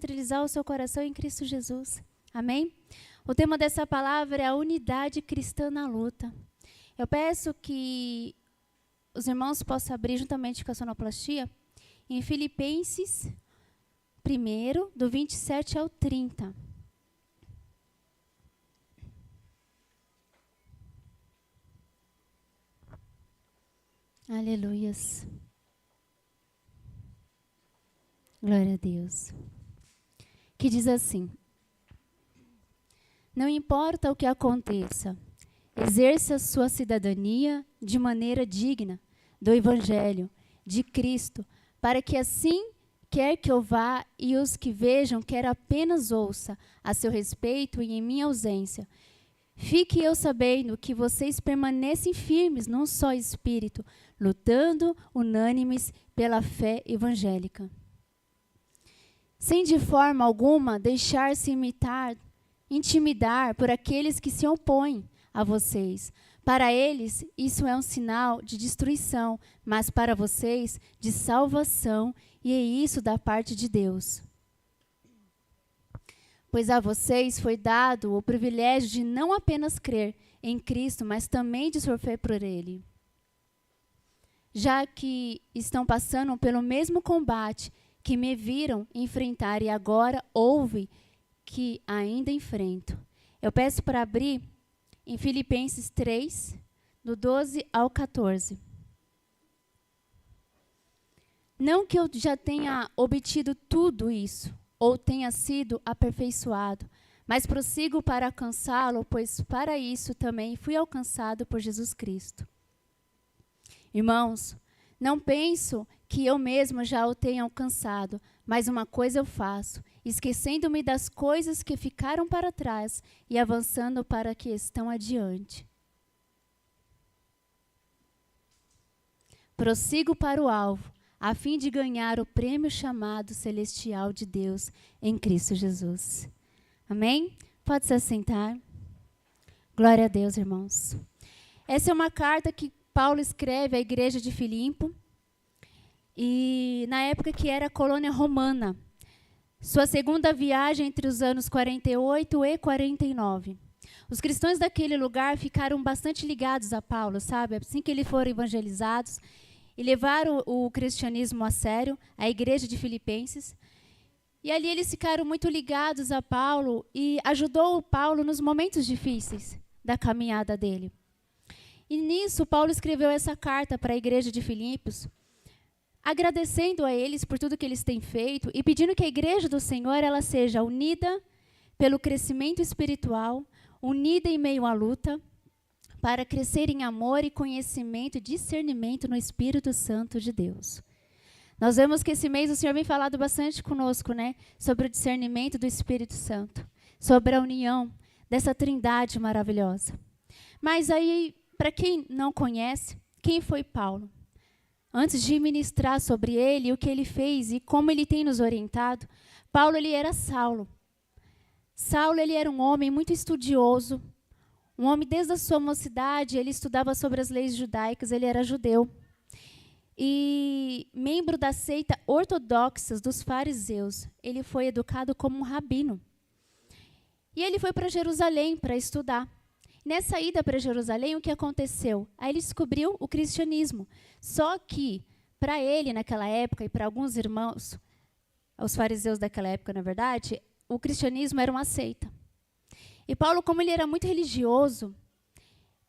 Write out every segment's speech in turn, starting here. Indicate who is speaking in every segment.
Speaker 1: centralizar o seu coração em Cristo Jesus. Amém? O tema dessa palavra é a unidade cristã na luta. Eu peço que os irmãos possam abrir juntamente com a sonoplastia em Filipenses 1, do 27 ao 30. Aleluias. Glória a Deus. Que diz assim: não importa o que aconteça, exerça sua cidadania de maneira digna do Evangelho de Cristo, para que assim quer que eu vá e os que vejam quer apenas ouça a seu respeito e em minha ausência. Fique eu sabendo que vocês permanecem firmes num só espírito, lutando unânimes pela fé evangélica. Sem de forma alguma deixar-se intimidar por aqueles que se opõem a vocês. Para eles, isso é um sinal de destruição, mas para vocês, de salvação, e é isso da parte de Deus. Pois a vocês foi dado o privilégio de não apenas crer em Cristo, mas também de sofrer por Ele. Já que estão passando pelo mesmo combate que me viram enfrentar e agora ouvem que ainda enfrento. Eu peço para abrir em Filipenses 3, do 12 ao 14. Não que eu já tenha obtido tudo isso, ou tenha sido aperfeiçoado, mas prossigo para alcançá-lo, pois para isso também fui alcançado por Jesus Cristo. Irmãos, não penso que eu mesmo já o tenha alcançado, mas uma coisa eu faço, esquecendo-me das coisas que ficaram para trás e avançando para que estão adiante. Prossigo para o alvo, a fim de ganhar o prêmio chamado celestial de Deus em Cristo Jesus. Amém? Pode se assentar. Glória a Deus, irmãos. Essa é uma carta que Paulo escreve à igreja de Filipe, e na época que era colônia romana. Sua segunda viagem entre os anos 48 e 49. Os cristãos daquele lugar ficaram bastante ligados a Paulo, sabe? Assim que eles foram evangelizados e levaram o cristianismo a sério, a igreja de Filipenses. E ali eles ficaram muito ligados a Paulo e ajudou o Paulo nos momentos difíceis da caminhada dele. E nisso, Paulo escreveu essa carta para a igreja de Filipos, agradecendo a eles por tudo que eles têm feito e pedindo que a igreja do Senhor ela seja unida pelo crescimento espiritual, unida em meio à luta, para crescer em amor e conhecimento e discernimento no Espírito Santo de Deus. Nós vemos que esse mês o Senhor vem falado bastante conosco, né, sobre o discernimento do Espírito Santo, sobre a união dessa trindade maravilhosa. Mas aí, para quem não conhece, quem foi Paulo? Antes de ministrar sobre ele, o que ele fez e como ele tem nos orientado, Paulo ele era Saulo. Saulo ele era um homem muito estudioso, um homem desde a sua mocidade, ele estudava sobre as leis judaicas, ele era judeu. E membro da seita ortodoxa dos fariseus, ele foi educado como um rabino. E ele foi para Jerusalém para estudar. Nessa ida para Jerusalém, o que aconteceu? Aí ele descobriu o cristianismo. Só que, para ele, naquela época, e para alguns irmãos, os fariseus daquela época, na verdade, o cristianismo era uma seita. E Paulo, como ele era muito religioso,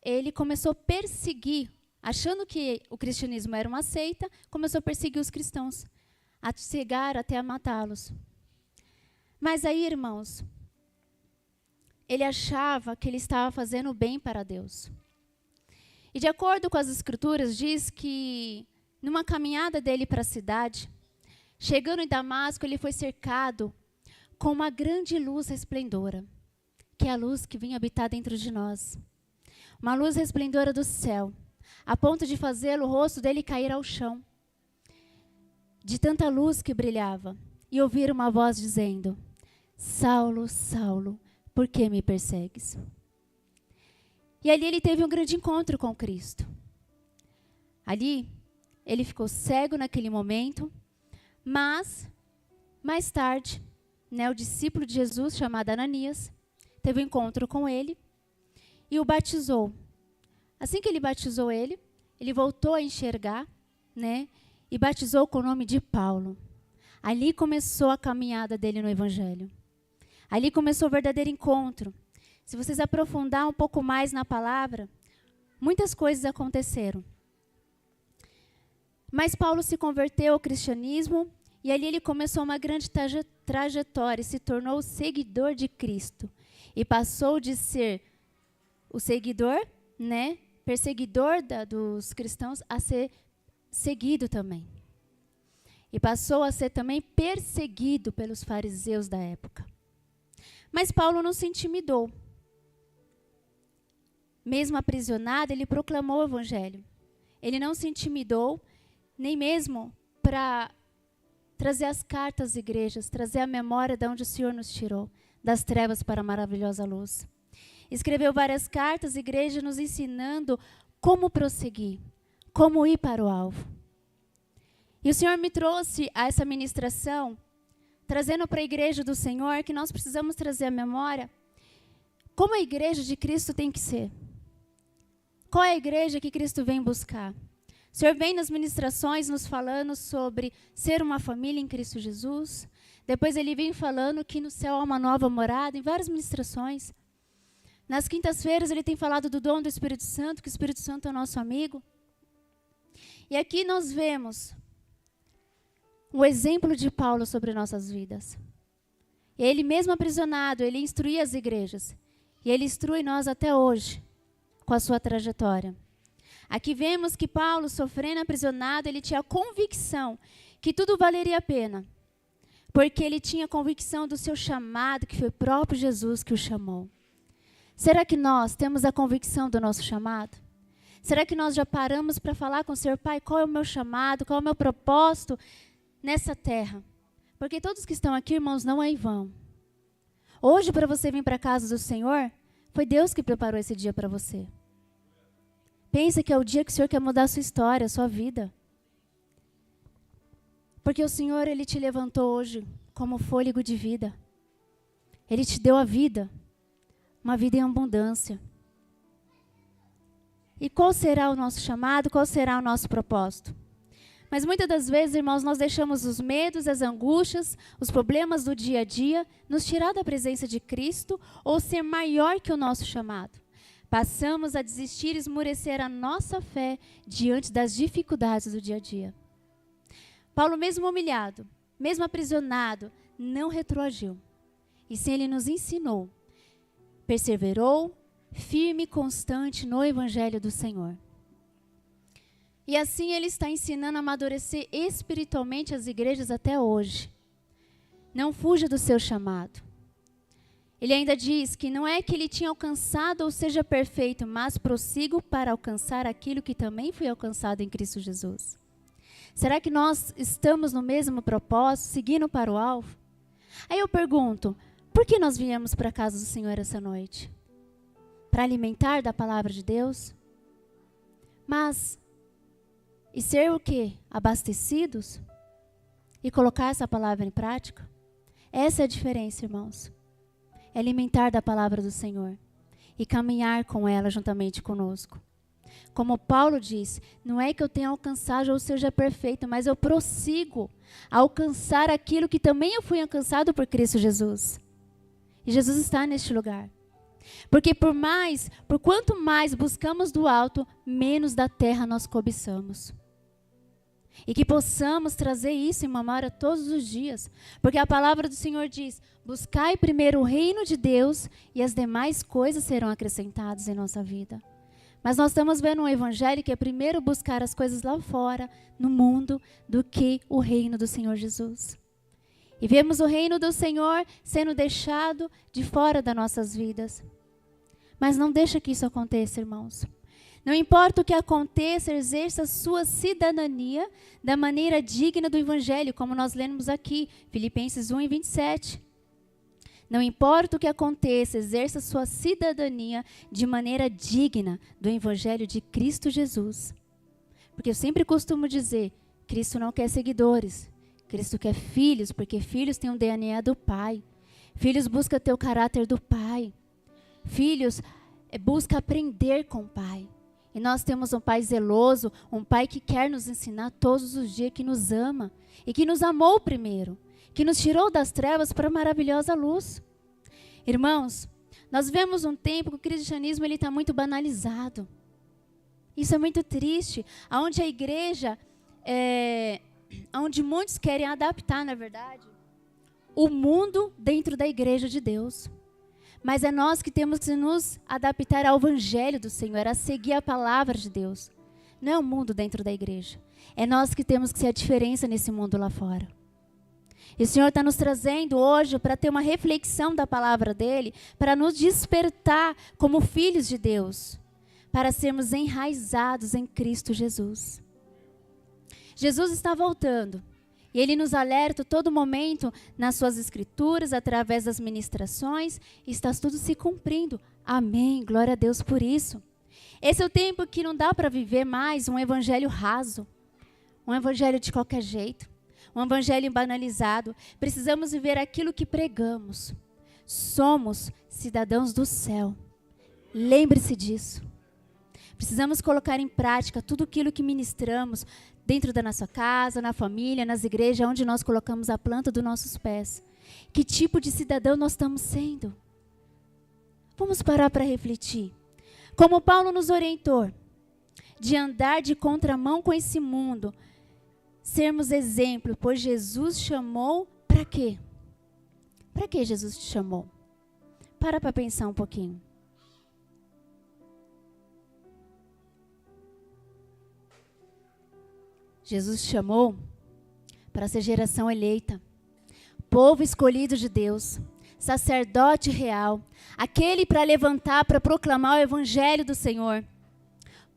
Speaker 1: ele começou a perseguir, achando que o cristianismo era uma seita, começou a perseguir os cristãos, a chegar até a matá-los. Mas aí, irmãos, ele achava que ele estava fazendo o bem para Deus. E de acordo com as escrituras, diz que numa caminhada dele para a cidade, chegando em Damasco, ele foi cercado com uma grande luz resplendora, que é a luz que vinha habitar dentro de nós. Uma luz resplendora do céu, a ponto de fazê-lo, o rosto dele cair ao chão, de tanta luz que brilhava, e ouvir uma voz dizendo: Saulo, Saulo, por que me persegues? E ali ele teve um grande encontro com Cristo. Ali, ele ficou cego naquele momento, mas, mais tarde, né, o discípulo de Jesus, chamado Ananias, teve um encontro com ele e o batizou. Assim que ele batizou ele voltou a enxergar, né, e batizou com o nome de Paulo. Ali começou a caminhada dele no Evangelho. Ali começou o verdadeiro encontro. Se vocês aprofundar um pouco mais na palavra, muitas coisas aconteceram. Mas Paulo se converteu ao cristianismo e ali ele começou uma grande trajetória e se tornou seguidor de Cristo. E passou de ser o seguidor, né, perseguidor dos cristãos, a ser seguido também. E passou a ser também perseguido pelos fariseus da época. Mas Paulo não se intimidou. Mesmo aprisionado, ele proclamou o Evangelho. Ele não se intimidou, nem mesmo para trazer as cartas às igrejas, trazer a memória de onde o Senhor nos tirou, das trevas para a maravilhosa luz. Escreveu várias cartas à igreja nos ensinando como prosseguir, como ir para o alvo. E o Senhor me trouxe a essa ministração, trazendo para a igreja do Senhor que nós precisamos trazer a memória como a igreja de Cristo tem que ser. Qual é a igreja que Cristo vem buscar? O Senhor vem nas ministrações nos falando sobre ser uma família em Cristo Jesus. Depois ele vem falando que no céu há uma nova morada, em várias ministrações. Nas quintas-feiras ele tem falado do dom do Espírito Santo, que o Espírito Santo é o nosso amigo. E aqui nós vemos o exemplo de Paulo sobre nossas vidas. Ele mesmo aprisionado, ele instruía as igrejas. E ele instrui nós até hoje, com a sua trajetória. Aqui vemos que Paulo, sofrendo aprisionado, ele tinha a convicção que tudo valeria a pena. Porque ele tinha convicção do seu chamado, que foi o próprio Jesus que o chamou. Será que nós temos a convicção do nosso chamado? Será que nós já paramos para falar com o Senhor, Pai, qual é o meu chamado, qual é o meu propósito nessa terra? Porque todos que estão aqui, irmãos, não é em vão. Hoje, para você vir para a casa do Senhor, foi Deus que preparou esse dia para você. Pensa que é o dia que o Senhor quer mudar a sua história, a sua vida. Porque o Senhor, Ele te levantou hoje como fôlego de vida. Ele te deu a vida. Uma vida em abundância. E qual será o nosso chamado? Qual será o nosso propósito? Mas muitas das vezes, irmãos, nós deixamos os medos, as angústias, os problemas do dia a dia nos tirar da presença de Cristo ou ser maior que o nosso chamado. Passamos a desistir e esmorecer a nossa fé diante das dificuldades do dia a dia. Paulo, mesmo humilhado, mesmo aprisionado, não retroagiu. E sim, ele nos ensinou. Perseverou, firme e constante no Evangelho do Senhor. E assim ele está ensinando a amadurecer espiritualmente as igrejas até hoje. Não fuja do seu chamado. Ele ainda diz que não é que ele tinha alcançado ou seja perfeito, mas prossigo para alcançar aquilo que também foi alcançado em Cristo Jesus. Será que nós estamos no mesmo propósito, seguindo para o alvo? Aí eu pergunto, por que nós viemos para a casa do Senhor essa noite? Para alimentar da palavra de Deus? Mas, e ser o quê? Abastecidos? E colocar essa palavra em prática? Essa é a diferença, irmãos. É alimentar da palavra do Senhor. E caminhar com ela juntamente conosco. Como Paulo diz, não é que eu tenha alcançado ou seja perfeito, mas eu prossigo a alcançar aquilo que também eu fui alcançado por Cristo Jesus. E Jesus está neste lugar. Porque por quanto mais buscamos do alto, menos da terra nós cobiçamos. E que possamos trazer isso em memória todos os dias. Porque a palavra do Senhor diz, buscai primeiro o reino de Deus e as demais coisas serão acrescentadas em nossa vida. Mas nós estamos vendo um evangelho que é primeiro buscar as coisas lá fora, no mundo, do que o reino do Senhor Jesus. E vemos o reino do Senhor sendo deixado de fora das nossas vidas. Mas não deixa que isso aconteça, irmãos. Não importa o que aconteça, exerça a sua cidadania da maneira digna do evangelho, como nós lemos aqui, Filipenses 1:27. Não importa o que aconteça, exerça a sua cidadania de maneira digna do evangelho de Cristo Jesus. Porque eu sempre costumo dizer, Cristo não quer seguidores, Cristo quer filhos, porque filhos têm o DNA do Pai. Filhos buscam ter o caráter do Pai. Filhos buscam aprender com o Pai. E nós temos um Pai zeloso, um Pai que quer nos ensinar todos os dias, que nos ama e que nos amou primeiro, que nos tirou das trevas para a maravilhosa luz. Irmãos, nós vemos um tempo que o cristianismo está muito banalizado. Isso é muito triste, onde a igreja, onde muitos querem adaptar, na verdade, o mundo dentro da igreja de Deus. Mas é nós que temos que nos adaptar ao evangelho do Senhor, a seguir a palavra de Deus. Não é o mundo dentro da igreja. É nós que temos que ser a diferença nesse mundo lá fora. E o Senhor está nos trazendo hoje para ter uma reflexão da palavra dEle, para nos despertar como filhos de Deus, para sermos enraizados em Cristo Jesus. Jesus está voltando. E Ele nos alerta todo momento nas suas escrituras, através das ministrações, e está tudo se cumprindo. Amém, glória a Deus por isso. Esse é o tempo que não dá para viver mais um evangelho raso, um evangelho de qualquer jeito, um evangelho banalizado. Precisamos viver aquilo que pregamos. Somos cidadãos do céu. Lembre-se disso. Precisamos colocar em prática tudo aquilo que ministramos dentro da nossa casa, na família, nas igrejas, onde nós colocamos a planta dos nossos pés. Que tipo de cidadão nós estamos sendo? Vamos parar para refletir. Como Paulo nos orientou, de andar de contramão com esse mundo, sermos exemplo, pois Jesus chamou para quê? Para que Jesus te chamou? Para pensar um pouquinho. Jesus te chamou para ser geração eleita, povo escolhido de Deus, sacerdote real, aquele para levantar, para proclamar o evangelho do Senhor,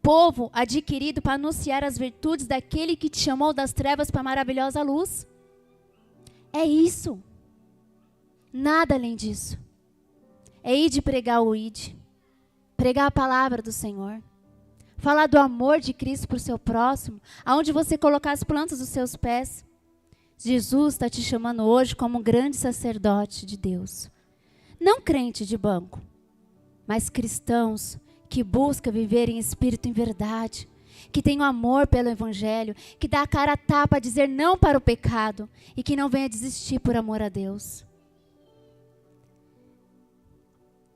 Speaker 1: povo adquirido para anunciar as virtudes daquele que te chamou das trevas para a maravilhosa luz. É isso, nada além disso. É ir de pregar o ide, pregar a palavra do Senhor. Falar do amor de Cristo para o seu próximo, aonde você colocar as plantas dos seus pés. Jesus está te chamando hoje como um grande sacerdote de Deus. Não crente de banco, mas cristãos que buscam viver em espírito e em verdade, que tenham amor pelo evangelho, que dá a cara a tapa a dizer não para o pecado e que não venha desistir por amor a Deus.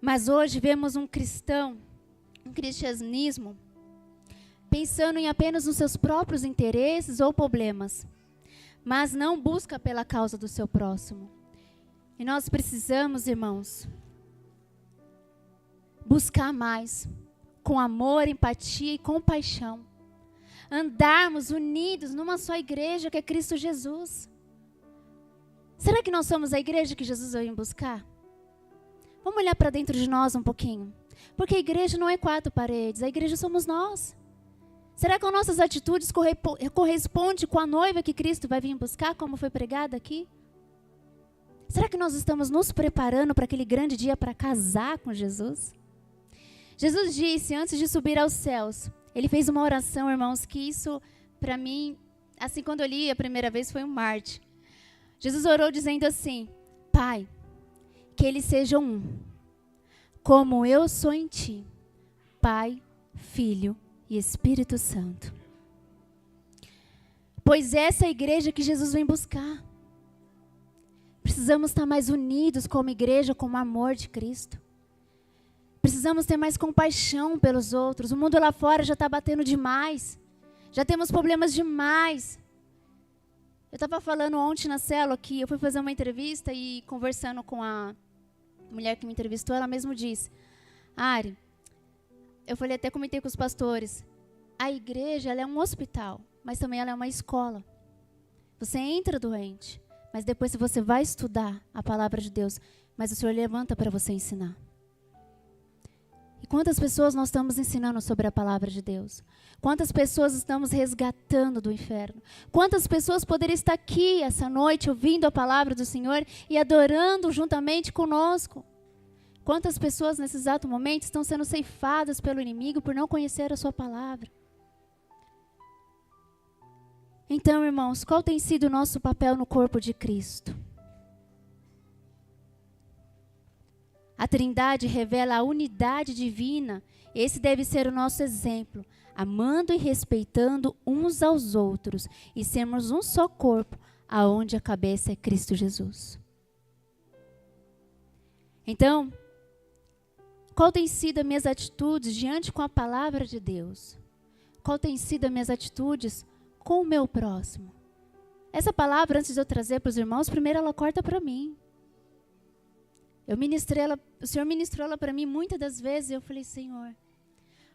Speaker 1: Mas hoje vemos um cristão, um cristianismo, pensando em apenas nos seus próprios interesses ou problemas, mas não busca pela causa do seu próximo. E nós precisamos, irmãos, buscar mais, com amor, empatia e compaixão. Andarmos unidos numa só igreja que é Cristo Jesus. Será que nós somos a igreja que Jesus veio buscar? Vamos olhar para dentro de nós um pouquinho. Porque a igreja não é 4 paredes, a igreja somos nós. Será que as nossas atitudes correspondem com a noiva que Cristo vai vir buscar, como foi pregado aqui? Será que nós estamos nos preparando para aquele grande dia para casar com Jesus? Jesus disse, antes de subir aos céus, Ele fez uma oração, irmãos, que isso, para mim, assim, quando eu li a primeira vez, foi um Marte. Jesus orou dizendo assim, Pai, que eles sejam um, como eu sou em Ti, Pai, Filho e Espírito Santo. Pois essa é a igreja que Jesus vem buscar. Precisamos estar mais unidos como igreja, com o amor de Cristo. Precisamos ter mais compaixão pelos outros. O mundo lá fora já está batendo demais. Já temos problemas demais. Eu estava falando ontem na célula que eu fui fazer uma entrevista e conversando com a mulher que me entrevistou, ela mesmo disse, Ari, eu falei, até comentei com os pastores, a igreja ela é um hospital, mas também ela é uma escola. Você entra doente, mas depois você vai estudar a palavra de Deus, mas o Senhor levanta para você ensinar. E quantas pessoas nós estamos ensinando sobre a palavra de Deus? Quantas pessoas estamos resgatando do inferno? Quantas pessoas poderiam estar aqui essa noite ouvindo a palavra do Senhor e adorando juntamente conosco? Quantas pessoas nesse exato momento estão sendo ceifadas pelo inimigo por não conhecer a sua palavra? Então, irmãos, qual tem sido o nosso papel no corpo de Cristo? A Trindade revela a unidade divina. Esse deve ser o nosso exemplo, amando e respeitando uns aos outros e sermos um só corpo, aonde a cabeça é Cristo Jesus. Então, qual tem sido as minhas atitudes diante com a palavra de Deus? Qual tem sido as minhas atitudes com o meu próximo? Essa palavra, antes de eu trazer para os irmãos, primeiro ela corta para mim. O Senhor ministrou ela para mim muitas das vezes e eu falei, Senhor,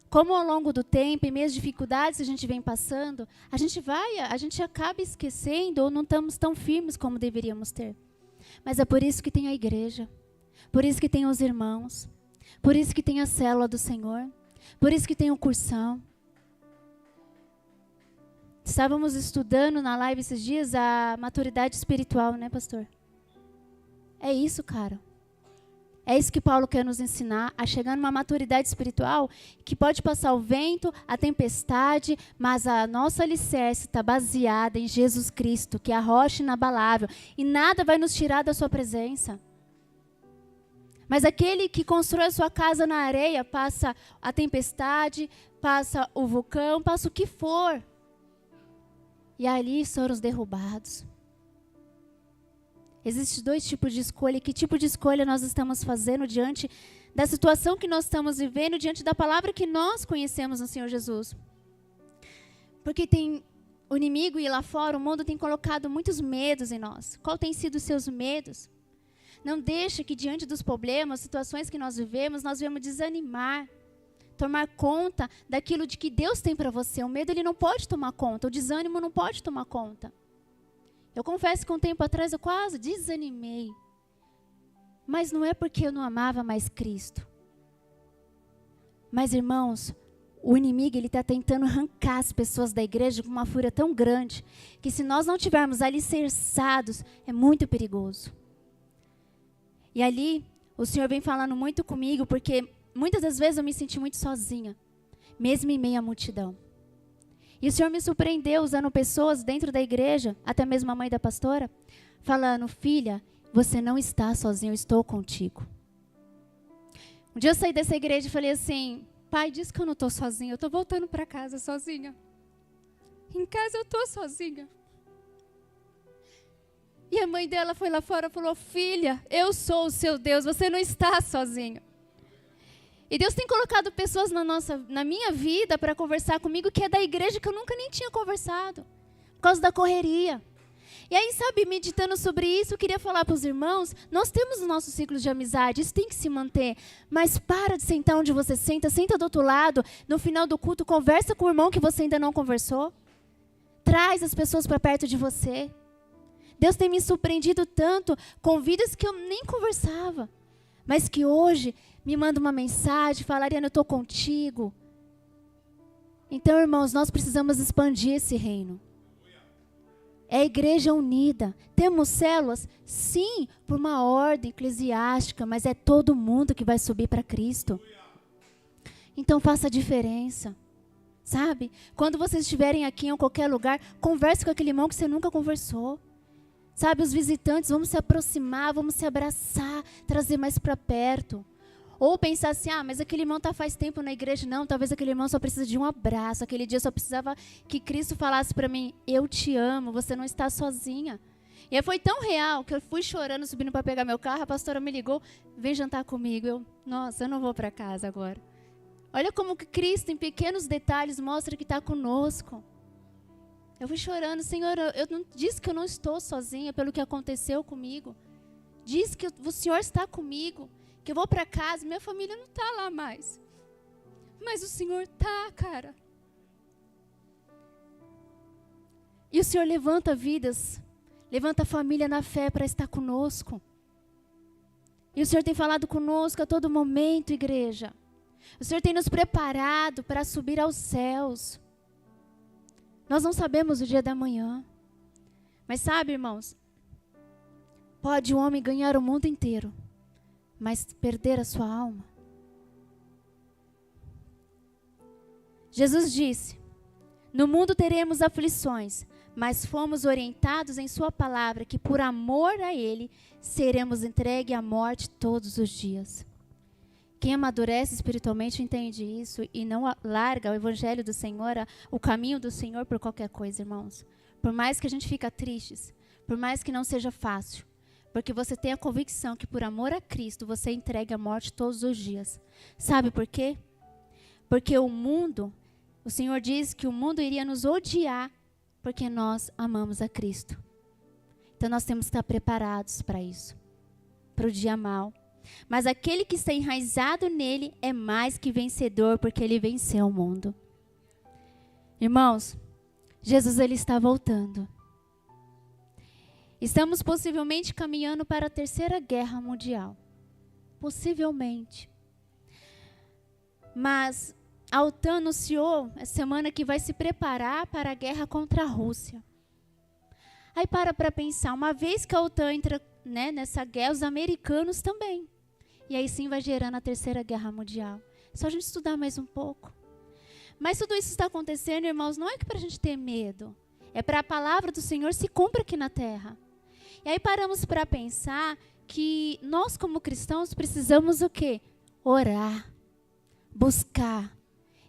Speaker 1: como ao longo do tempo, em meio às dificuldades que a gente vem passando, a gente acaba esquecendo ou não estamos tão firmes como deveríamos ter. Mas é por isso que tem a igreja, por isso que tem os irmãos, por isso que tem a célula do Senhor, por isso que tem o cursão. Estávamos estudando na live esses dias a maturidade espiritual, né, pastor? É isso, cara. É isso que Paulo quer nos ensinar, a chegar numa maturidade espiritual que pode passar o vento, a tempestade, mas a nossa alicerce está baseada em Jesus Cristo, que é a rocha inabalável, e nada vai nos tirar da sua presença. Mas aquele que constrói a sua casa na areia, passa a tempestade, passa o vulcão, passa o que for. E ali foram os derrubados. Existem dois tipos de escolha. Que tipo de escolha nós estamos fazendo diante da situação que nós estamos vivendo, diante da palavra que nós conhecemos no Senhor Jesus? Porque tem o inimigo e lá fora, o mundo tem colocado muitos medos em nós. Qual tem sido os seus medos? Não deixe que diante dos problemas, situações que nós vivemos, nós venhamos desanimar, tomar conta daquilo de que Deus tem para você. O medo ele não pode tomar conta, o desânimo não pode tomar conta. Eu confesso que um tempo atrás eu quase desanimei. Mas não é porque eu não amava mais Cristo. Mas, irmãos, o inimigo ele está tentando arrancar as pessoas da igreja com uma fúria tão grande que se nós não tivermos alicerçados, é muito perigoso. E ali, o Senhor vem falando muito comigo, porque muitas das vezes eu me senti muito sozinha, mesmo em meio à multidão. E o Senhor me surpreendeu usando pessoas dentro da igreja, até mesmo a mãe da pastora, falando, filha, você não está sozinha, eu estou contigo. Um dia eu saí dessa igreja e falei assim, pai, diz que eu não estou sozinha, eu estou voltando para casa sozinha. Em casa eu estou sozinha. E a mãe dela foi lá fora e falou, filha, eu sou o seu Deus, você não está sozinha. E Deus tem colocado pessoas na minha vida para conversar comigo que é da igreja que eu nunca nem tinha conversado, por causa da correria. E aí, sabe, meditando sobre isso, eu queria falar para os irmãos, nós temos o nosso ciclo de amizade, isso tem que se manter, mas para de sentar onde você senta, senta do outro lado, no final do culto, conversa com o irmão que você ainda não conversou, traz as pessoas para perto de você. Deus tem me surpreendido tanto com vidas que eu nem conversava, mas que hoje me manda uma mensagem, fala, Ariana, eu estou contigo. Então, irmãos, nós precisamos expandir esse reino. É a igreja unida. Temos células? Sim, por uma ordem eclesiástica, mas é todo mundo que vai subir para Cristo. Então, faça a diferença. Sabe? Quando vocês estiverem aqui em qualquer lugar, converse com aquele irmão que você nunca conversou. Sabe, os visitantes, vamos se aproximar, vamos se abraçar, trazer mais para perto. Ou pensar assim, mas aquele irmão está faz tempo na igreja. Não, talvez aquele irmão só precisa de um abraço. Aquele dia só precisava que Cristo falasse para mim, eu te amo, você não está sozinha. E aí foi tão real que eu fui chorando, subindo para pegar meu carro, a pastora me ligou, vem jantar comigo. Nossa, eu não vou para casa agora. Olha como que Cristo, em pequenos detalhes, mostra que está conosco. Eu fui chorando, Senhor, eu não disse que eu não estou sozinha pelo que aconteceu comigo. Diz que o Senhor está comigo, que eu vou para casa, minha família não está lá mais. Mas o Senhor está, cara. E o Senhor levanta vidas, levanta a família na fé para estar conosco. E o Senhor tem falado conosco a todo momento, igreja. O Senhor tem nos preparado para subir aos céus. Nós não sabemos o dia da manhã. Mas sabe, irmãos, pode o homem ganhar o mundo inteiro, mas perder a sua alma. Jesus disse, no mundo teremos aflições, mas fomos orientados em sua palavra que por amor a ele seremos entregues à morte todos os dias. Quem amadurece espiritualmente entende isso e não larga o evangelho do Senhor, o caminho do Senhor por qualquer coisa, irmãos. Por mais que a gente fica tristes, por mais que não seja fácil, porque você tem a convicção que por amor a Cristo você entrega a morte todos os dias. Sabe por quê? Porque o Senhor diz que o mundo iria nos odiar porque nós amamos a Cristo. Então nós temos que estar preparados para isso, para o dia mau. Mas aquele que está enraizado nele é mais que vencedor, porque ele venceu o mundo. Irmãos, Jesus ele está voltando. Estamos possivelmente caminhando para a terceira guerra mundial. Possivelmente. Mas a OTAN anunciou essa semana que vai se preparar para a guerra contra a Rússia. Aí para pensar, uma vez que a OTAN entra, né, nessa guerra, os americanos também. E aí sim vai gerando a terceira guerra mundial. É só a gente estudar mais um pouco. Mas tudo isso está acontecendo, irmãos, não é que para a gente ter medo. É para a palavra do Senhor se cumpra aqui na terra. E aí paramos para pensar que nós como cristãos precisamos o quê? Orar, buscar,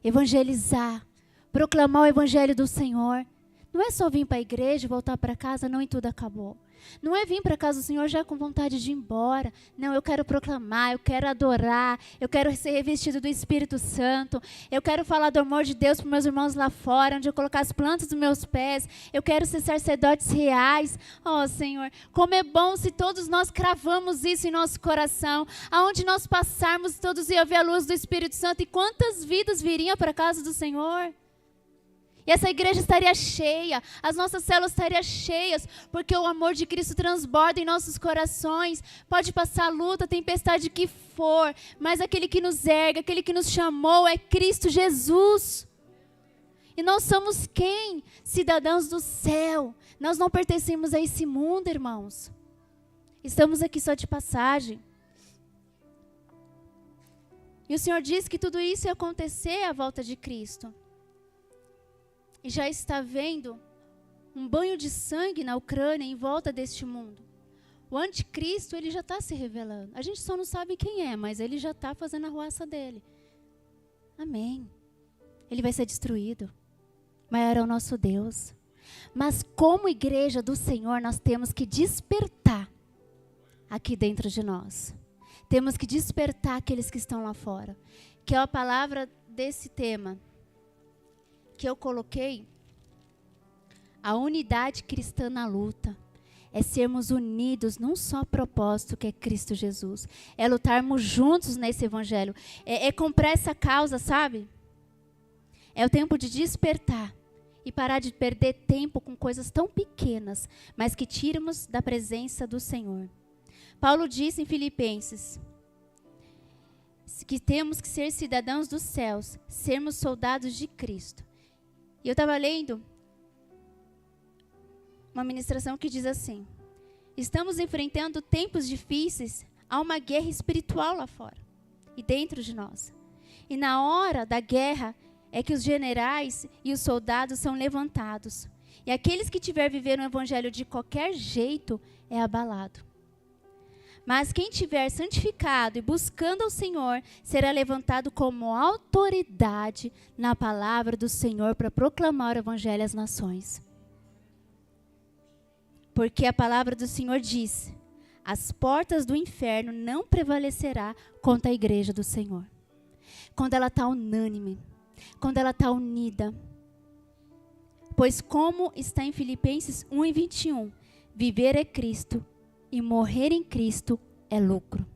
Speaker 1: evangelizar, proclamar o evangelho do Senhor. Não é só vir para a igreja e voltar para casa, não, e tudo acabou. Não é vir para casa do Senhor já com vontade de ir embora. Não, eu quero proclamar, eu quero adorar, eu quero ser revestido do Espírito Santo. Eu quero falar do amor de Deus para meus irmãos lá fora, onde eu colocar as plantas dos meus pés. Eu quero ser sacerdotes reais. Oh, Senhor, como é bom se todos nós cravamos isso em nosso coração. Aonde nós passarmos, todos iam ver a luz do Espírito Santo. E quantas vidas viriam para a casa do Senhor? E essa igreja estaria cheia, as nossas células estariam cheias, porque o amor de Cristo transborda em nossos corações. Pode passar luta, tempestade que for, mas aquele que nos ergue, aquele que nos chamou é Cristo Jesus. E nós somos quem? Cidadãos do céu. Nós não pertencemos a esse mundo, irmãos. Estamos aqui só de passagem. E o Senhor diz que tudo isso ia acontecer à volta de Cristo. E já está vendo um banho de sangue na Ucrânia em volta deste mundo. O anticristo, ele já está se revelando. A gente só não sabe quem é, mas ele já está fazendo a arruaça dele. Amém. Ele vai ser destruído. Maior é o nosso Deus. Mas como igreja do Senhor, nós temos que despertar aqui dentro de nós. Temos que despertar aqueles que estão lá fora. Que é a palavra desse tema que eu coloquei, a unidade cristã na luta. É sermos unidos num só propósito, que é Cristo Jesus. É lutarmos juntos nesse evangelho. É comprar essa causa, sabe? É o tempo de despertar e parar de perder tempo com coisas tão pequenas, mas que tiramos da presença do Senhor. Paulo disse em Filipenses que temos que ser cidadãos dos céus, sermos soldados de Cristo. E eu estava lendo uma ministração que diz assim: estamos enfrentando tempos difíceis, há uma guerra espiritual lá fora e dentro de nós. E na hora da guerra é que os generais e os soldados são levantados. E aqueles que tiver vivendo o evangelho de qualquer jeito é abalado. Mas quem tiver santificado e buscando ao Senhor, será levantado como autoridade na palavra do Senhor para proclamar o evangelho às nações. Porque a palavra do Senhor diz: as portas do inferno não prevalecerá contra a igreja do Senhor. Quando ela está unânime, quando ela está unida. Pois como está em Filipenses 1:21, viver é Cristo e morrer em Cristo é lucro.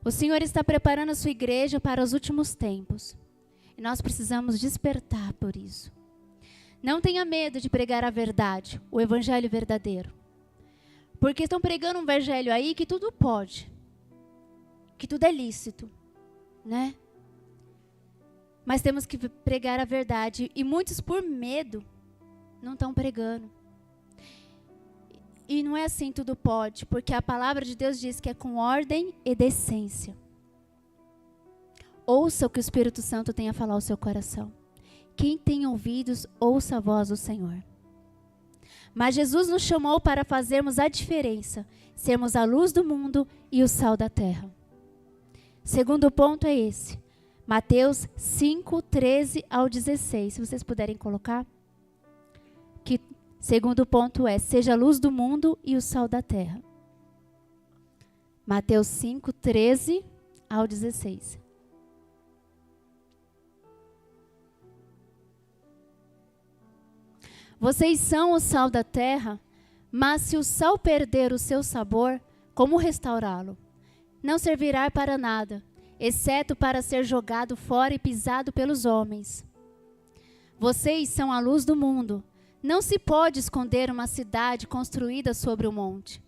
Speaker 1: O Senhor está preparando a sua igreja para os últimos tempos. E nós precisamos despertar por isso. Não tenha medo de pregar a verdade, o evangelho verdadeiro. Porque estão pregando um evangelho aí que tudo pode. Que tudo é lícito, né? Mas temos que pregar a verdade. E muitos, por medo, não estão pregando. E não é assim tudo pode, porque a palavra de Deus diz que é com ordem e decência. Ouça o que o Espírito Santo tem a falar ao seu coração. Quem tem ouvidos, ouça a voz do Senhor. Mas Jesus nos chamou para fazermos a diferença, sermos a luz do mundo e o sal da terra. Segundo ponto é esse, Mateus 5, 13 ao 16. Se vocês puderem colocar. Que segundo ponto é, seja a luz do mundo e o sal da terra. Mateus 5, 13 ao 16. Vocês são o sal da terra, mas se o sal perder o seu sabor, como restaurá-lo? Não servirá para nada, exceto para ser jogado fora e pisado pelos homens. Vocês são a luz do mundo. Não se pode esconder uma cidade construída sobre um monte.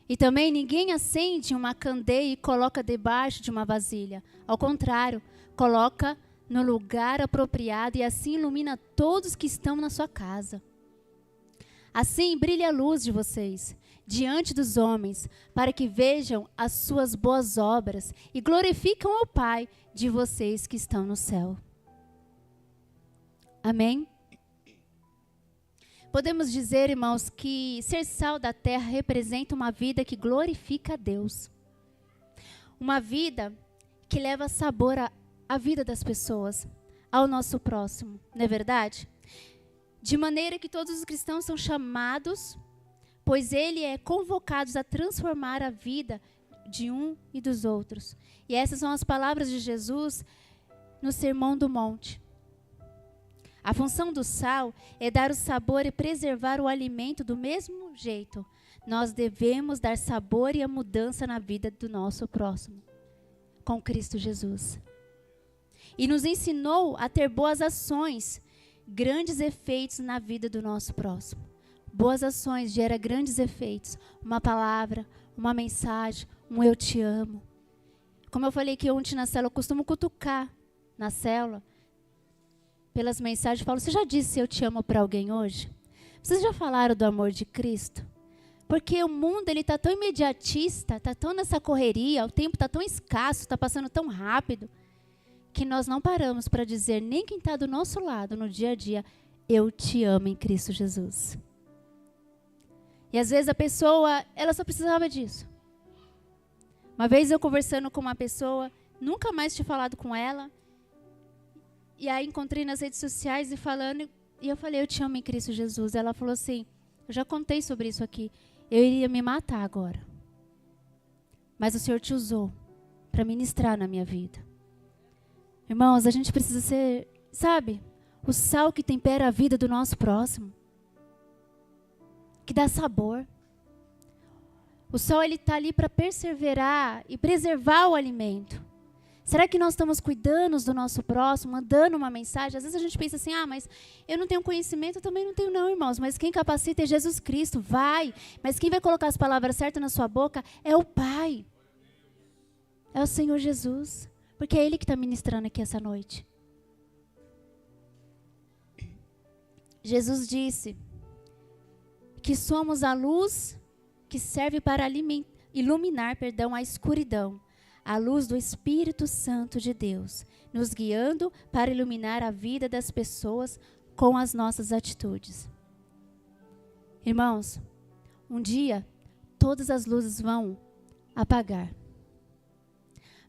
Speaker 1: E também ninguém acende uma candeia e coloca debaixo de uma vasilha. Ao contrário, coloca no lugar apropriado e assim ilumina todos que estão na sua casa. Assim brilha a luz de vocês diante dos homens, para que vejam as suas boas obras e glorificam ao Pai de vocês que estão no céu. Amém? Podemos dizer, irmãos, que ser sal da terra representa uma vida que glorifica a Deus. Uma vida que leva sabor à vida das pessoas, ao nosso próximo, não é verdade? De maneira que todos os cristãos são chamados, pois ele é convocados a transformar a vida de um e dos outros. E essas são as palavras de Jesus no Sermão do Monte. A função do sal é dar o sabor e preservar o alimento do mesmo jeito. Nós devemos dar sabor e a mudança na vida do nosso próximo, com Cristo Jesus. E nos ensinou a ter boas ações, grandes efeitos na vida do nosso próximo. Boas ações geram grandes efeitos. Uma palavra, uma mensagem, um eu te amo. Como eu falei que ontem na célula, eu costumo cutucar na célula, pelas mensagens, eu falo, você já disse eu te amo para alguém hoje? Vocês já falaram do amor de Cristo? Porque o mundo está tão imediatista, está tão nessa correria, o tempo está tão escasso, está passando tão rápido, que nós não paramos para dizer, nem quem está do nosso lado no dia a dia, eu te amo em Cristo Jesus. E às vezes a pessoa, ela só precisava disso. Uma vez eu conversando com uma pessoa, nunca mais tinha falado com ela, e aí encontrei nas redes sociais e falando, e eu falei, eu te amo em Cristo Jesus. Ela falou assim, eu já contei sobre isso aqui, eu iria me matar agora. Mas o Senhor te usou para ministrar na minha vida. Irmãos, a gente precisa ser, sabe, o sal que tempera a vida do nosso próximo. Que dá sabor. O sal, ele está ali para perseverar e preservar o alimento. Será que nós estamos cuidando do nosso próximo, mandando uma mensagem? Às vezes a gente pensa assim, mas eu não tenho conhecimento, eu também não tenho não, irmãos. Mas quem capacita é Jesus Cristo, vai. Mas quem vai colocar as palavras certas na sua boca é o Pai. É o Senhor Jesus. Porque é Ele que está ministrando aqui essa noite. Jesus disse que somos a luz que serve para iluminar a escuridão. A luz do Espírito Santo de Deus, nos guiando para iluminar a vida das pessoas com as nossas atitudes. Irmãos, um dia todas as luzes vão apagar.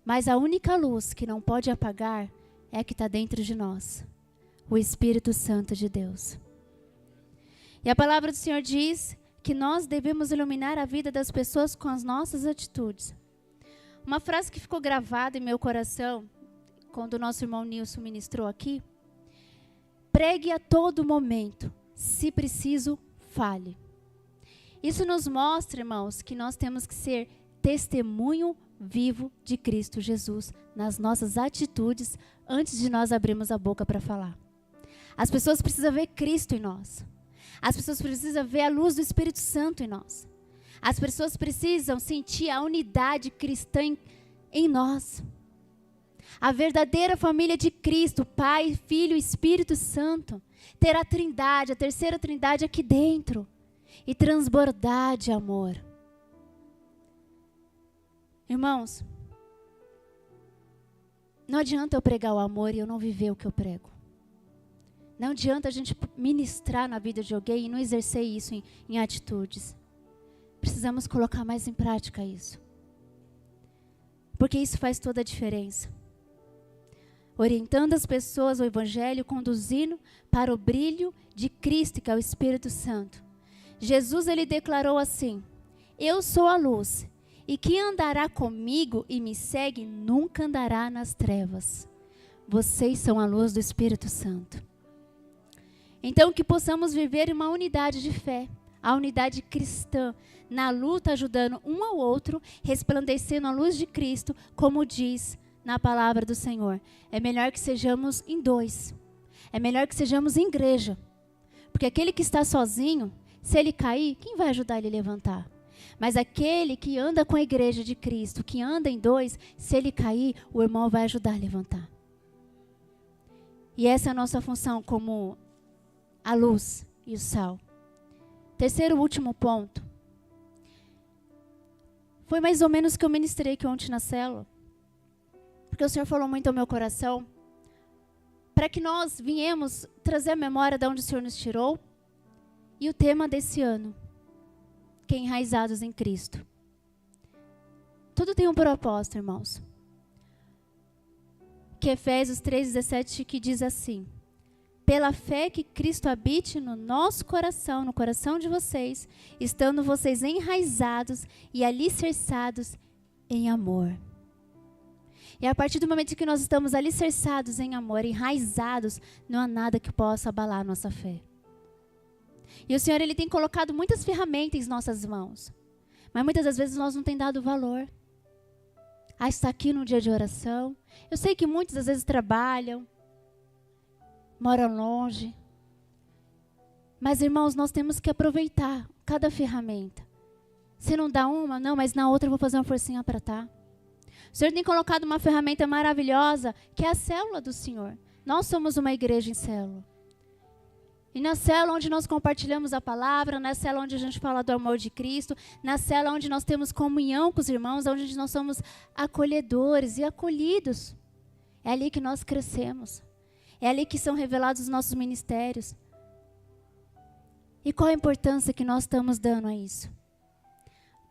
Speaker 1: Mas a única luz que não pode apagar é a que está dentro de nós, o Espírito Santo de Deus. E a palavra do Senhor diz que nós devemos iluminar a vida das pessoas com as nossas atitudes. Uma frase que ficou gravada em meu coração, quando o nosso irmão Nilson ministrou aqui, pregue a todo momento, se preciso, fale. Isso nos mostra, irmãos, que nós temos que ser testemunho vivo de Cristo Jesus nas nossas atitudes antes de nós abrirmos a boca para falar. As pessoas precisam ver Cristo em nós. As pessoas precisam ver a luz do Espírito Santo em nós. As pessoas precisam sentir a unidade cristã em nós. A verdadeira família de Cristo, Pai, Filho e Espírito Santo, ter a trindade, a terceira trindade aqui dentro e transbordar de amor. Irmãos, não adianta eu pregar o amor e eu não viver o que eu prego. Não adianta a gente ministrar na vida de alguém e não exercer isso em atitudes. Precisamos colocar mais em prática isso. Porque isso faz toda a diferença. Orientando as pessoas ao Evangelho, conduzindo para o brilho de Cristo, que é o Espírito Santo. Jesus, ele declarou assim: eu sou a luz, e quem andará comigo e me segue nunca andará nas trevas. Vocês são a luz do Espírito Santo. Então, que possamos viver uma unidade de fé, a unidade cristã, na luta, ajudando um ao outro, resplandecendo a luz de Cristo, como diz na palavra do Senhor. É melhor que sejamos em dois. É melhor que sejamos em igreja. Porque aquele que está sozinho, se ele cair, quem vai ajudar ele a levantar? Mas aquele que anda com a igreja de Cristo, que anda em dois, se ele cair, o irmão vai ajudar a levantar. E essa é a nossa função como a luz e o sal. Terceiro e último ponto. Foi mais ou menos o que eu ministrei aqui ontem na célula. Porque o Senhor falou muito ao meu coração. Para que nós viemos trazer a memória de onde o Senhor nos tirou. E o tema desse ano. Que é enraizados em Cristo. Tudo tem um propósito, irmãos. Que Efésios 3,17 que diz assim: pela fé que Cristo habite no nosso coração, no coração de vocês, estando vocês enraizados e alicerçados em amor. E a partir do momento que nós estamos alicerçados em amor, enraizados, não há nada que possa abalar a nossa fé. E o Senhor, ele tem colocado muitas ferramentas em nossas mãos, mas muitas das vezes nós não temos dado valor. Está aqui no dia de oração. Eu sei que muitos às vezes trabalham, moram longe. Mas, irmãos, nós temos que aproveitar cada ferramenta. Se não dá uma, não, mas na outra eu vou fazer uma forcinha para estar. O Senhor tem colocado uma ferramenta maravilhosa, que é a célula do Senhor. Nós somos uma igreja em célula. E na célula onde nós compartilhamos a palavra, na célula onde a gente fala do amor de Cristo, na célula onde nós temos comunhão com os irmãos, onde nós somos acolhedores e acolhidos. É ali que nós crescemos. É ali que são revelados os nossos ministérios. E qual a importância que nós estamos dando a isso?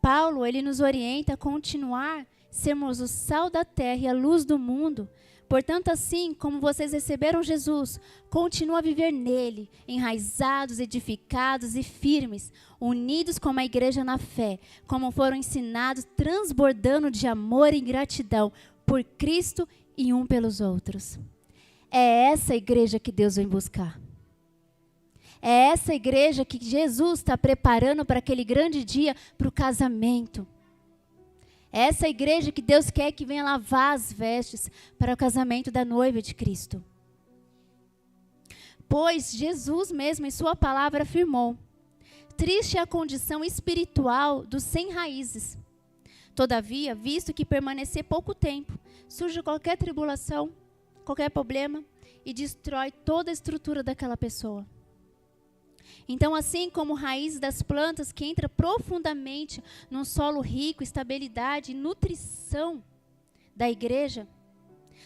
Speaker 1: Paulo, ele nos orienta a continuar, sermos o sal da terra e a luz do mundo. Portanto, assim como vocês receberam Jesus, continuem a viver nele, enraizados, edificados e firmes, unidos como a igreja na fé, como foram ensinados, transbordando de amor e gratidão por Cristo e um pelos outros. É essa igreja que Deus vem buscar. É essa igreja que Jesus está preparando para aquele grande dia, para o casamento. É essa igreja que Deus quer que venha lavar as vestes para o casamento da noiva de Cristo. Pois Jesus mesmo em sua palavra afirmou: triste é a condição espiritual dos sem raízes. Todavia, visto que permanecer pouco tempo, surge qualquer tribulação, qualquer problema e destrói toda a estrutura daquela pessoa. Então, assim como raízes das plantas que entra profundamente num solo rico, estabilidade e nutrição da igreja,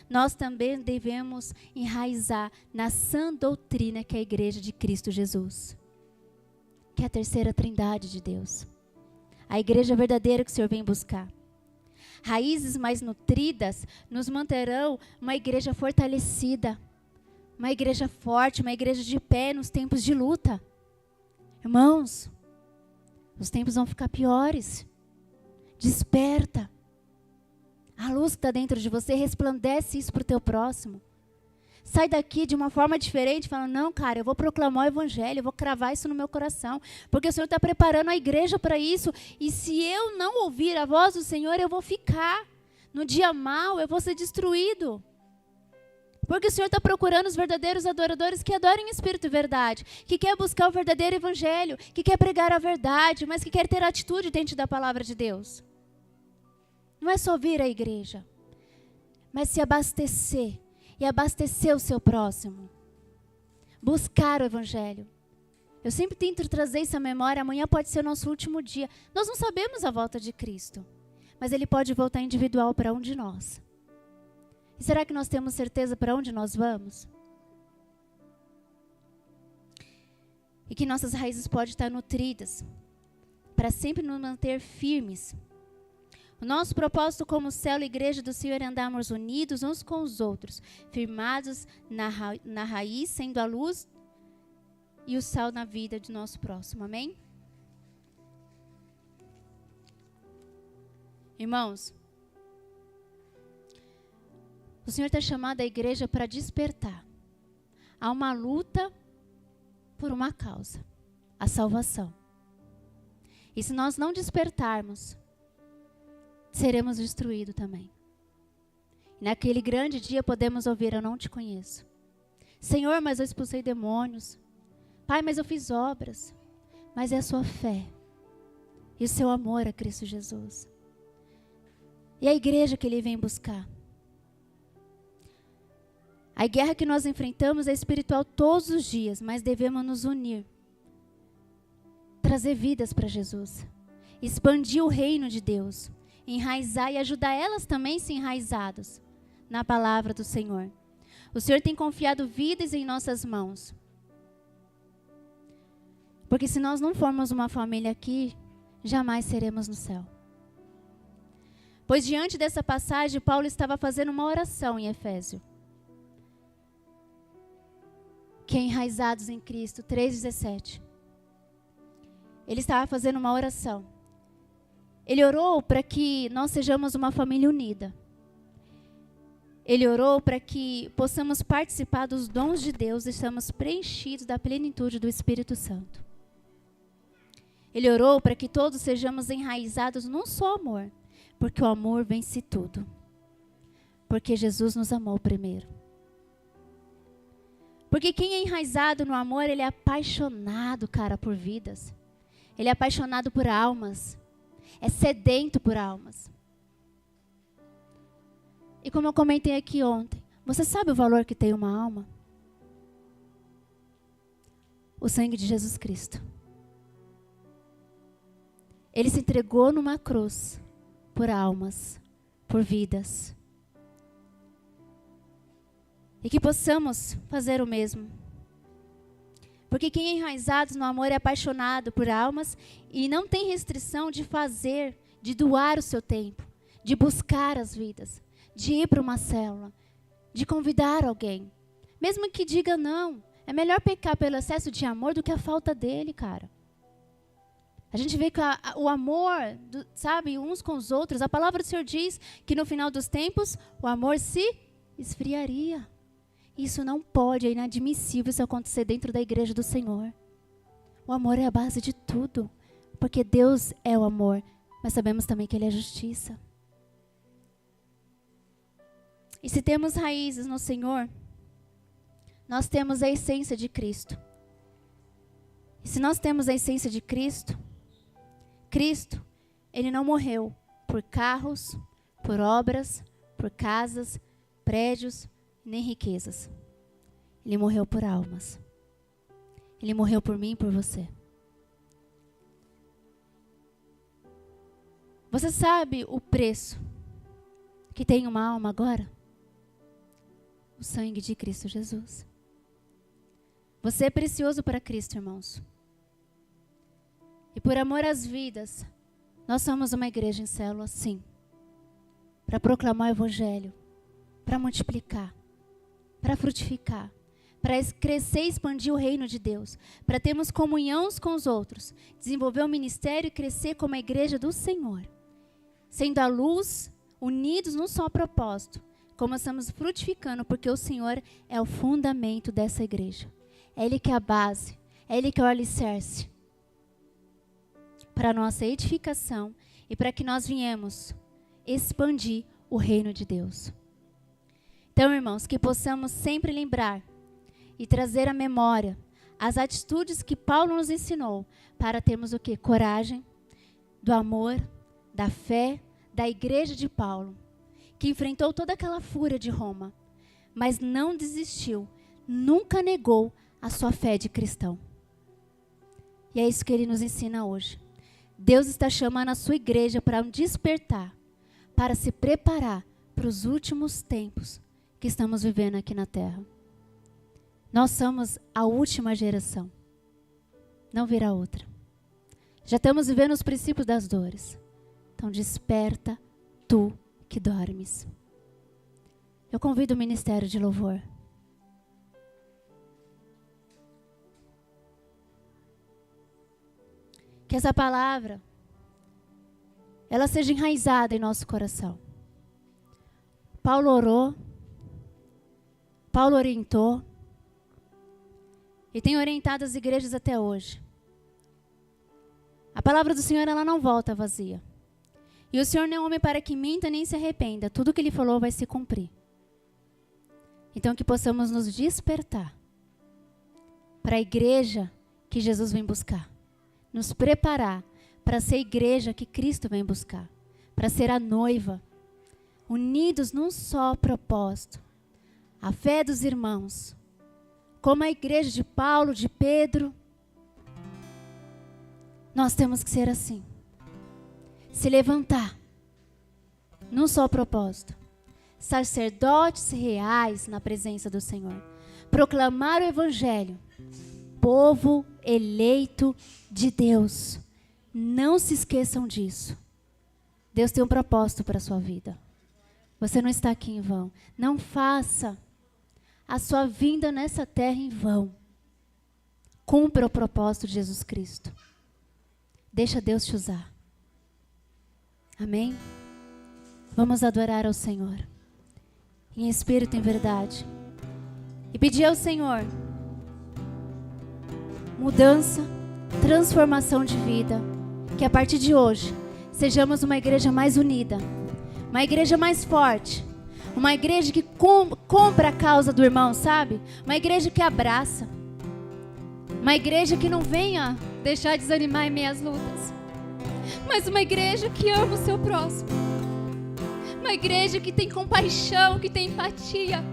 Speaker 1: nós também devemos enraizar na sã doutrina que é a igreja de Cristo Jesus, que é a terceira trindade de Deus. A igreja verdadeira que o Senhor vem buscar. Raízes mais nutridas nos manterão uma igreja fortalecida, uma igreja forte, uma igreja de pé nos tempos de luta. Irmãos, os tempos vão ficar piores. Desperta. A luz que está dentro de você, resplandece isso para o teu próximo. Sai daqui de uma forma diferente, falando: não, cara, eu vou proclamar o evangelho, eu vou cravar isso no meu coração, porque o Senhor está preparando a igreja para isso, e se eu não ouvir a voz do Senhor, eu vou ficar. No dia mau, eu vou ser destruído. Porque o Senhor está procurando os verdadeiros adoradores que adorem em espírito e verdade, que quer buscar o verdadeiro evangelho, que quer pregar a verdade, mas que quer ter atitude dentro da palavra de Deus. Não é só vir à igreja, mas se abastecer e abastecer o seu próximo. Buscar o evangelho. Eu sempre tento trazer essa memória. Amanhã pode ser o nosso último dia. Nós não sabemos a volta de Cristo, mas Ele pode voltar individual para um de nós. E será que nós temos certeza para onde nós vamos? E que nossas raízes podem estar nutridas, para sempre nos manter firmes. O nosso propósito como célula e igreja do Senhor é andarmos unidos uns com os outros, firmados na raiz, sendo a luz e o sal na vida do nosso próximo. Amém? Irmãos, o Senhor está chamando a igreja para despertar. Há uma luta por uma causa, a salvação. E se nós não despertarmos, seremos destruídos também. Naquele grande dia podemos ouvir: eu não te conheço. Senhor, mas eu expulsei demônios. Pai, mas eu fiz obras. Mas é a sua fé e o seu amor a Cristo Jesus. E a igreja que Ele vem buscar. A guerra que nós enfrentamos é espiritual todos os dias, mas devemos nos unir. Trazer vidas para Jesus. Expandir o reino de Deus. Enraizar e ajudar elas também a se enraizadas na palavra do Senhor. O Senhor tem confiado vidas em nossas mãos. Porque se nós não formos uma família aqui, jamais seremos no céu. Pois diante dessa passagem, Paulo estava fazendo uma oração em Efésio. Que é enraizados em Cristo, 3,17. Ele estava fazendo uma oração. Ele orou para que nós sejamos uma família unida. Ele orou para que possamos participar dos dons de Deus e estamos preenchidos da plenitude do Espírito Santo. Ele orou para que todos sejamos enraizados num só amor, porque o amor vence tudo. Porque Jesus nos amou primeiro. Porque quem é enraizado no amor, ele é apaixonado, cara, por vidas. Ele é apaixonado por almas. É sedento por almas. E como eu comentei aqui ontem, você sabe o valor que tem uma alma? O sangue de Jesus Cristo. Ele se entregou numa cruz por almas, por vidas. E que possamos fazer o mesmo. Porque quem é enraizado no amor é apaixonado por almas e não tem restrição de fazer, de doar o seu tempo, de buscar as vidas, de ir para uma célula, de convidar alguém. Mesmo que diga não, é melhor pecar pelo excesso de amor do que a falta dele, cara. A gente vê que o amor, sabe, uns com os outros, a palavra do Senhor diz que no final dos tempos o amor se esfriaria. Isso não pode, é inadmissível isso acontecer dentro da igreja do Senhor. O amor é a base de tudo, porque Deus é o amor, mas sabemos também que Ele é justiça. E se temos raízes no Senhor, nós temos a essência de Cristo. E se nós temos a essência de Cristo, Cristo, Ele não morreu por carros, por obras, por casas, prédios, nem riquezas. Ele morreu por almas. Ele morreu por mim e por você. Você sabe o preço que tem uma alma agora? O sangue de Cristo Jesus. Você é precioso para Cristo, irmãos. E por amor às vidas, nós somos uma igreja em célula, sim. Para proclamar o Evangelho, para multiplicar, para frutificar, para crescer e expandir o reino de Deus, para termos comunhão uns com os outros, desenvolver o ministério e crescer como a igreja do Senhor, sendo a luz, unidos num só propósito, como estamos frutificando, porque o Senhor é o fundamento dessa igreja. É Ele que é a base, é Ele que é o alicerce para a nossa edificação e para que nós viemos expandir o reino de Deus. Então, irmãos, que possamos sempre lembrar e trazer à memória as atitudes que Paulo nos ensinou para termos o quê? Coragem, do amor, da fé, da igreja de Paulo, que enfrentou toda aquela fúria de Roma, mas não desistiu, nunca negou a sua fé de cristão. E é isso que ele nos ensina hoje. Deus está chamando a sua igreja para um despertar, para se preparar para os últimos tempos que estamos vivendo aqui na terra. Nós somos a última geração. Não virá outra. Já estamos vivendo os princípios das dores. Então desperta tu que dormes. Eu convido o ministério de louvor. Que essa palavra, ela seja enraizada em nosso coração. Paulo orou, Paulo orientou, e tem orientado as igrejas até hoje. A palavra do Senhor, ela não volta vazia. E o Senhor não é homem para que minta nem se arrependa. Tudo que Ele falou vai se cumprir. Então que possamos nos despertar para a igreja que Jesus vem buscar. Nos preparar para ser a igreja que Cristo vem buscar. Para ser a noiva. Unidos num só propósito. A fé dos irmãos. Como a igreja de Paulo, de Pedro. Nós temos que ser assim. Se levantar num só propósito. Sacerdotes reais na presença do Senhor. Proclamar o Evangelho. Povo eleito de Deus. Não se esqueçam disso. Deus tem um propósito para a sua vida. Você não está aqui em vão. Não faça a sua vinda nessa terra em vão. Cumpra o propósito de Jesus Cristo. Deixa Deus te usar. Amém? Vamos adorar ao Senhor. Em espírito e em verdade. E pedir ao Senhor mudança, transformação de vida. Que a partir de hoje sejamos uma igreja mais unida. Uma igreja mais forte. Uma igreja que compra a causa do irmão, sabe? Uma igreja que abraça. Uma igreja que não venha deixar desanimar em meias lutas. Mas uma igreja que ama o seu próximo. Uma igreja que tem compaixão, que tem empatia.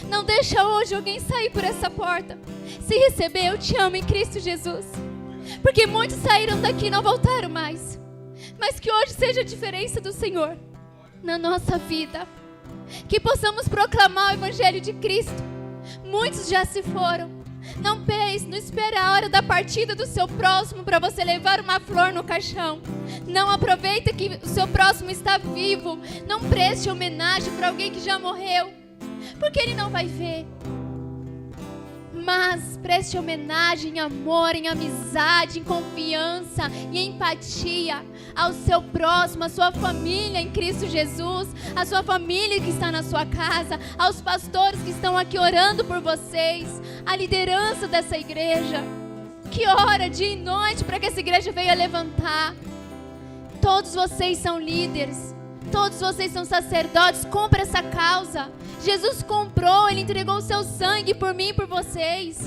Speaker 1: Não deixa hoje alguém sair por essa porta. Se receber, eu te amo em Cristo Jesus. Porque muitos saíram daqui e não voltaram mais. Mas que hoje seja a diferença do Senhor na nossa vida. Que possamos proclamar o Evangelho de Cristo. Muitos já se foram. Não pense, não espere a hora da partida do seu próximo para você levar uma flor no caixão. Não aproveita que o seu próximo está vivo. Não preste homenagem para alguém que já morreu, porque ele não vai ver. Mas preste homenagem em amor, em amizade, em confiança e em empatia ao seu próximo, à sua família em Cristo Jesus, à sua família que está na sua casa, aos pastores que estão aqui orando por vocês, à liderança dessa igreja, que ora dia e noite para que essa igreja venha levantar. Todos vocês são líderes, todos vocês são sacerdotes. Compre essa causa. Jesus comprou, Ele entregou o seu sangue por mim e por vocês.